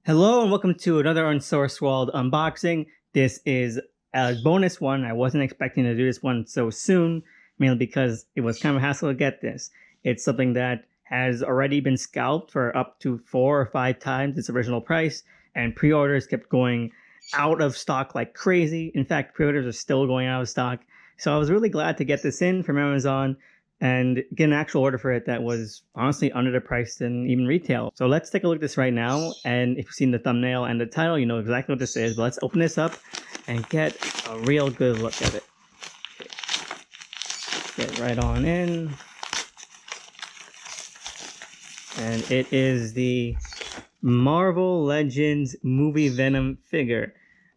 Hello and welcome to another Unsourced Wall unboxing. This is a bonus one. I wasn't expecting to do this one so soon, mainly because it was kind of a hassle to get this. It's something that has already been scalped for up to 4 or 5 times its original price, and pre-orders kept going out of stock like crazy. In fact, pre-orders are still going out of stock. So I was really glad to get this in from Amazon and get an actual order for it that was honestly under the price than even retail. So let's take a look at this right now. And if you've seen the thumbnail and the title, you know exactly what this is. But let's open this up and get a real good look at it. Okay. Get right on in. And it is the Marvel Legends Movie Venom figure.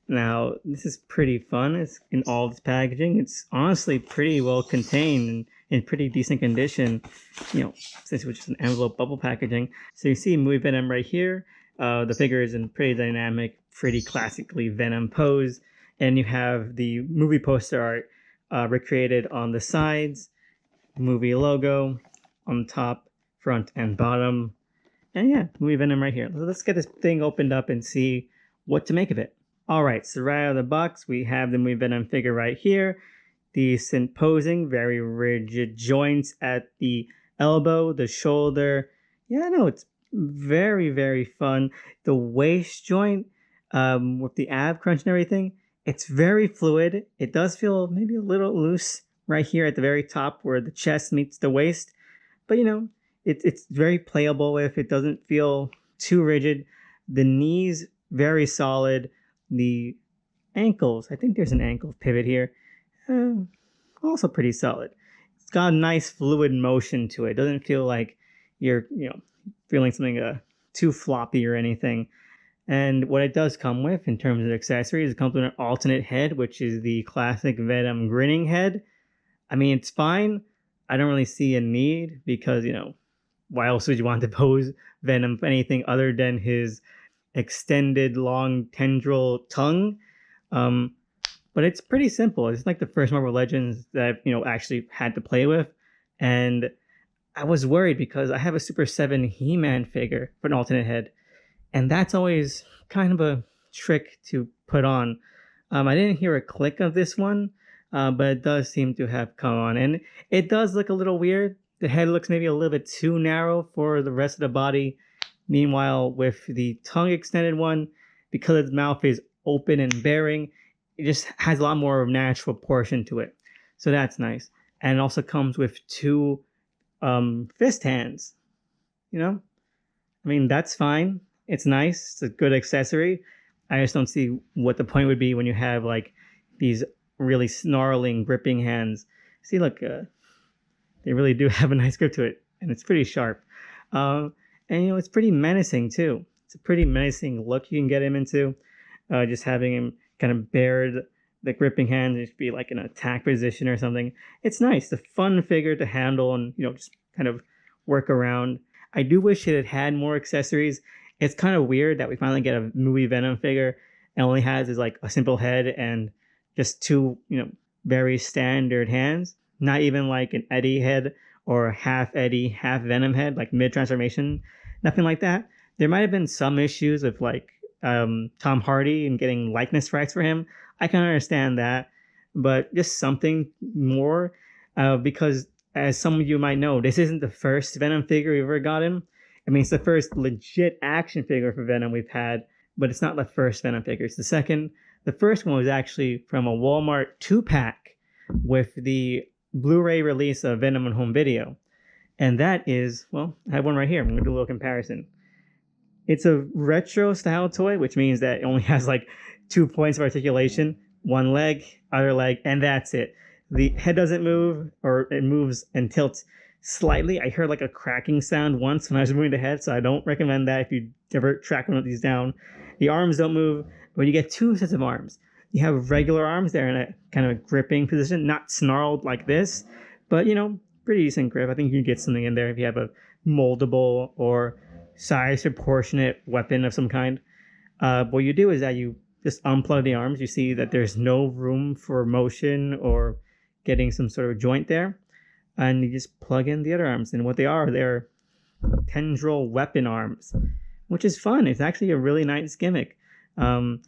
Now, this is pretty fun. It's in all this packaging. It's honestly pretty well contained and in pretty decent condition, since it was just an envelope bubble packaging. So you see Movie Venom right here. The figure is in pretty dynamic, pretty classically Venom pose. And you have the movie poster art recreated on the sides, movie logo on the top, front, and bottom. And yeah, Movie Venom right here. Let's get this thing opened up and see what to make of it. All right, so right out of the box, we have the Movie Venom figure right here. Decent posing, very rigid joints at the elbow, the shoulder. Yeah, no, it's very, very fun. The waist joint with the ab crunch and everything, it's very fluid. It does feel maybe a little loose right here at the very top where the chest meets the waist. But, it's very playable if it doesn't feel too rigid. The knees, very solid. The ankles, I think there's an ankle pivot here. Also pretty solid. It's got a nice fluid motion to it. It doesn't feel like you're, feeling something too floppy or anything. And what it does come with in terms of accessories, it comes with an alternate head, which is the classic Venom grinning head. I mean, it's fine. I don't really see a need because, why else would you want to pose Venom for anything other than his extended long tendril tongue? But it's pretty simple. It's like the first Marvel Legends that I've, actually had to play with. And I was worried because I have a Super 7 He-Man figure for an alternate head. And that's always kind of a trick to put on. I didn't hear a click of this one, but it does seem to have come on. And it does look a little weird. The head looks maybe a little bit too narrow for the rest of the body. Meanwhile, with the tongue extended one, because its mouth is open and bearing, it just has a lot more of natural proportion to it. So that's nice. And it also comes with 2 fist hands. I mean, that's fine. It's nice. It's a good accessory. I just don't see what the point would be when you have like these really snarling, gripping hands. See, look, they really do have a nice grip to it. And it's pretty sharp. And it's pretty menacing too. It's a pretty menacing look you can get him into. Just having him kind of bare the gripping hand and just be like in an attack position or something. It's nice. It's a fun figure to handle and just kind of work around. I do wish it had more accessories. It's kind of weird that we finally get a movie Venom figure and only has is like a simple head and just 2 very standard hands. Not even like an Eddie head or half Eddie, half Venom head, like mid-transformation. Nothing like that. There might have been some issues with like Tom Hardy and getting likeness rights for him. I can understand that, but just something more because as some of you might know, this isn't the first Venom figure we've ever gotten. I mean, it's the first legit action figure for Venom we've had, but it's not the first Venom figure. It's the second. The first one was actually from a Walmart 2-pack with the Blu-ray release of Venom on home video. And that is, well, I have one right here. I'm going to do a little comparison. It's a retro style toy, which means that it only has like 2 points of articulation, one leg, other leg, and that's it. The head doesn't move, or it moves and tilts slightly. I heard like a cracking sound once when I was moving the head, so I don't recommend that if you ever track one of these down. The arms don't move, but you get 2 sets of arms. You have regular arms. They're in a kind of gripping position, not snarled like this, but pretty decent grip. I think you can get something in there if you have a moldable or size proportionate weapon of some kind. What you do is that you just unplug the arms. You see that there's no room for motion or getting some sort of joint there. And you just plug in the other arms. And what they are, they're tendril weapon arms. which is fun. It's actually a really nice gimmick. Um,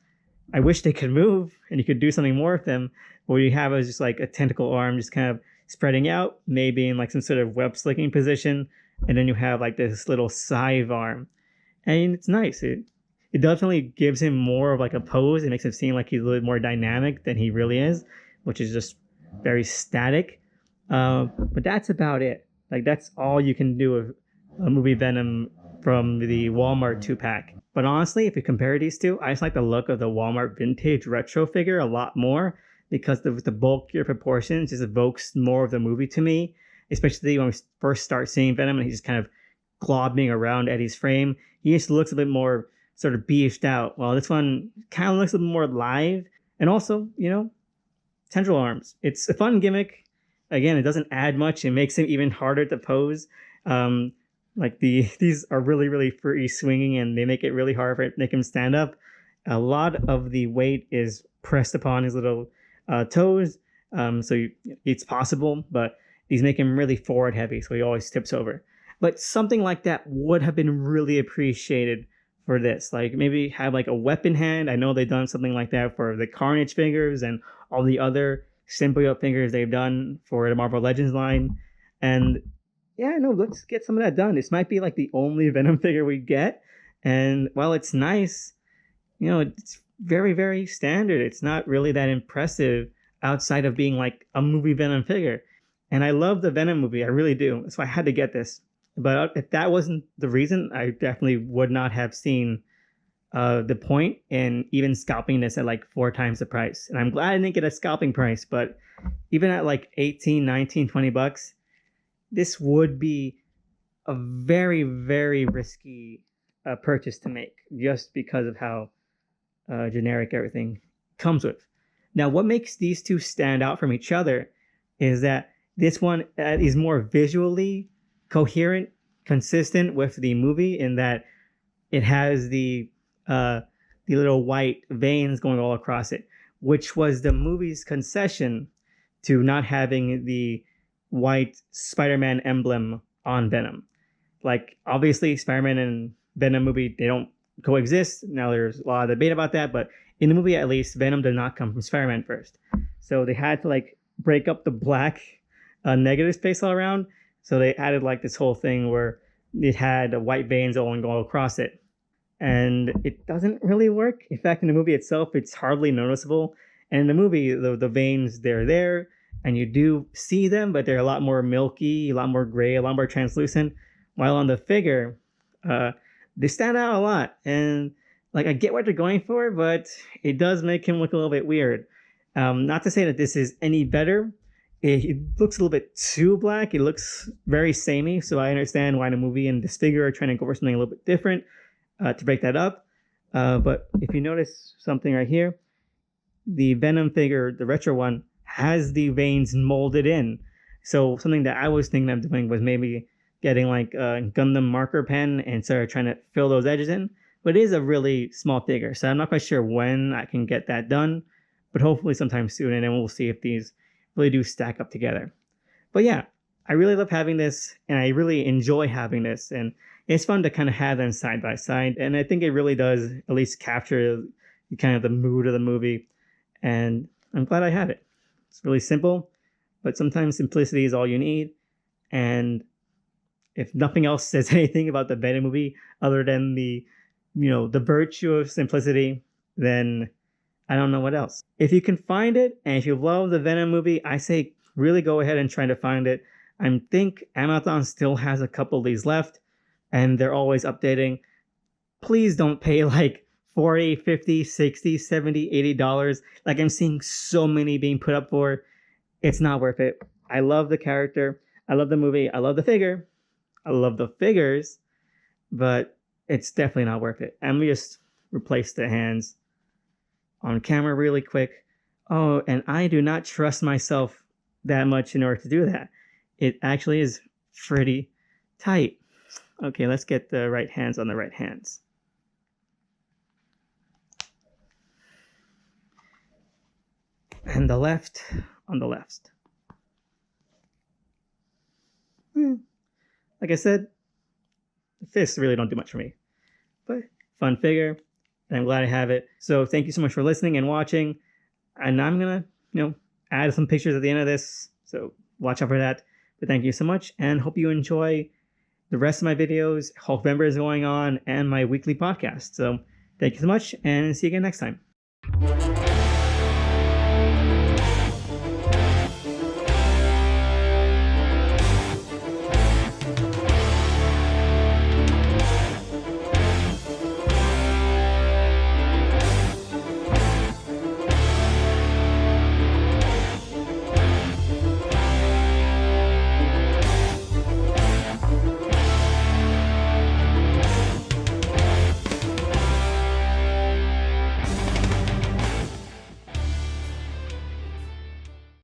I wish they could move and you could do something more with them. What you have is just like a tentacle arm just kind of spreading out, maybe in like some sort of web slicking position. And then you have like this little scythe arm. And it's nice. It definitely gives him more of like a pose. It makes him seem like he's a little more dynamic than he really is, which is just very static. But that's about it. Like that's all you can do with a movie Venom from the Walmart 2-pack. But honestly, if you compare these two, I just like the look of the Walmart vintage retro figure a lot more because the bulkier proportions just evokes more of the movie to me, especially when we first start seeing Venom and he's just kind of globbing around Eddie's frame. He just looks a bit more sort of beefed out. Well, this one kind of looks a bit more live. And also, tendril arms. It's a fun gimmick. Again, it doesn't add much. It makes him even harder to pose. These are really, really free swinging and they make it really hard for it to make him stand up. A lot of the weight is pressed upon his little toes. It's possible, but these make him really forward heavy. So he always tips over. But something like that would have been really appreciated for this. Like maybe have like a weapon hand. I know they've done something like that for the Carnage figures and all the other symbiote figures they've done for the Marvel Legends line. And yeah, no, let's get some of that done. This might be like the only Venom figure we get. And while it's nice, it's very, very standard. It's not really that impressive outside of being like a movie Venom figure. And I love the Venom movie. I really do. That's why I had to get this. But if that wasn't the reason, I definitely would not have seen the point in even scalping this at like 4 times the price. And I'm glad I didn't get a scalping price, but even at like 18, 19, 20 bucks, this would be a very, very risky purchase to make just because of how generic everything comes with. Now, what makes these two stand out from each other is that this one is more visually coherent, consistent with the movie in that it has the little white veins going all across it, which was the movie's concession to not having the white Spider-Man emblem on Venom. Like obviously Spider-Man and Venom movie, they don't coexist. Now there's a lot of debate about that, but in the movie at least, Venom did not come from Spider-Man first. So they had to like break up the black negative space all around. So they added like this whole thing where it had white veins all across it. And it doesn't really work. In fact, in the movie itself, it's hardly noticeable. And in the movie, the veins, they're there and you do see them, but they're a lot more milky, a lot more gray, a lot more translucent. While on the figure, they stand out a lot. And like I get what they're going for, but it does make him look a little bit weird. Not to say that this is any better. It looks a little bit too black. It looks very samey. So I understand why the movie and this figure are trying to go for something a little bit different to break that up. But if you notice something right here, the Venom figure, the retro one, has the veins molded in. So something that I was thinking of doing was maybe getting like a Gundam marker pen and sort of trying to fill those edges in. But it is a really small figure. So I'm not quite sure when I can get that done. But hopefully sometime soon. And then we'll see if these really do stack up together. But yeah, I really love having this and I really enjoy having this. And it's fun to kind of have them side by side. And I think it really does at least capture kind of the mood of the movie. And I'm glad I have it. It's really simple, but sometimes simplicity is all you need. And if nothing else says anything about the Venom movie other than the virtue of simplicity, then I don't know what else. If you can find it, and if you love the Venom movie, I say really go ahead and try to find it. I think Amazon still has a couple of these left, and they're always updating. Please don't pay like $40, $50, $60, $70, $80. Like I'm seeing so many being put up for. It's not worth it. I love the character. I love the movie. I love the figure. I love the figures, but it's definitely not worth it. And we just replace the hands on camera really quick. Oh, and I do not trust myself that much in order to do that. It actually is pretty tight. Okay, let's get the right hands on the right hands. And the left on the left. Like I said, the fists really don't do much for me. But fun figure, and I'm glad I have it. So thank you so much for listening and watching. And I'm going to, add some pictures at the end of this. So watch out for that. But thank you so much, and hope you enjoy the rest of my videos, Hulkvember is going on, and my weekly podcast. So thank you so much, and see you again next time.